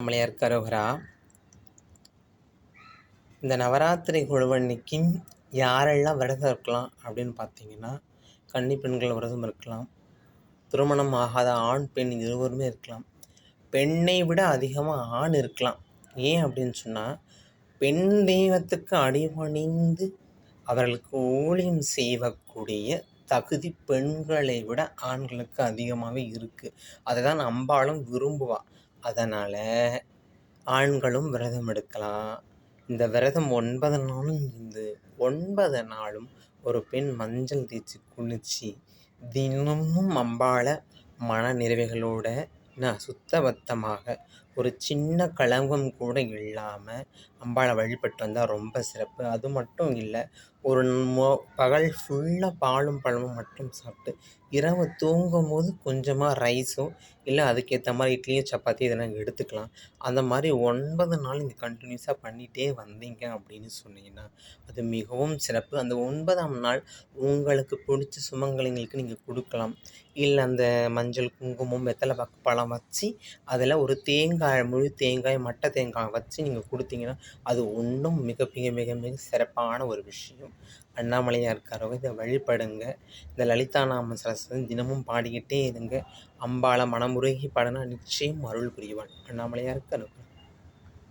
நம்மளையார் கரோகரா. இந்த நவராத்திரி குழுவன்னைக்கு யாரெல்லாம் விரதம் இருக்கலாம் அப்படின்னு பார்த்தீங்கன்னா, கன்னி பெண்கள் விரதம் இருக்கலாம். திருமணம் ஆகாத ஆண் பெண் இருவருமே இருக்கலாம். பெண்ணை விட அதிகமாக ஆண் இருக்கலாம். ஏன் அப்படின்னு சொன்னால், பெண் தெய்வத்துக்கு அடிபணிந்து அவர்களுக்கு ஊழியம் செய்யக்கூடிய தகுதி பெண்களை விட ஆண்களுக்கு அதிகமாகவே இருக்குது. அதை தான் அம்பாளும் விரும்புவாள். அதனால் ஆண்களும் விரதம் எடுக்கலாம். இந்த விரதம் 9 நாளும் இருந்து 9 நாளும் ஒரு பெண் மஞ்சள் தேய்ச்சி குளித்து தினமும் அம்பாளை மன நிறைவுகளோட சுத்தபத்தமாக ஒரு சின்ன களங்கம் கூட இல்லாமல் அம்பாளை வழிபட்டு வந்தால் ரொம்ப சிறப்பு. அது மட்டும் இல்லை, ஒரு பகல் ஃபுல்லாக பாலும் பழமும் மட்டும் சாப்பிட்டு இரவு தூங்கும் போது கொஞ்சமாக ரைஸும் இல்லை அதுக்கேற்ற மாதிரி இட்லியும் சப்பாத்தி இதெல்லாம் எடுத்துக்கலாம். அந்த மாதிரி 9 நாள் நீங்கள் கண்டினியூஸாக பண்ணிகிட்டே வந்தீங்க அப்படின்னு சொன்னீங்கன்னா அது மிகவும் சிறப்பு. அந்த 9ஆம் நாள் உங்களுக்கு பிடிச்ச சுமங்கலிங்களுக்கு நீங்கள் கொடுக்கலாம். இல்லை அந்த மஞ்சள், குங்குமம், வெத்தலை பாக்கு, பழம் வச்சு அதில் ஒரு தேங்காய், முழு தேங்காய், மட்டை தேங்காய் வச்சு நீங்கள் கொடுத்தீங்கன்னா அது இன்னும் மிக மிக மிக மிக சிறப்பான ஒரு விஷயம். அண்ணாமலையார் கரோகரா, இதை வழிபடுங்க. இந்த லலிதா நாம சரஸ்வதி தினமும் பாடிக்கிட்டே இருங்க. அம்பாளை மனமுருகி பாடினா நிச்சயம் அருள் புரிவாள். அண்ணாமலையார் கரோகரா.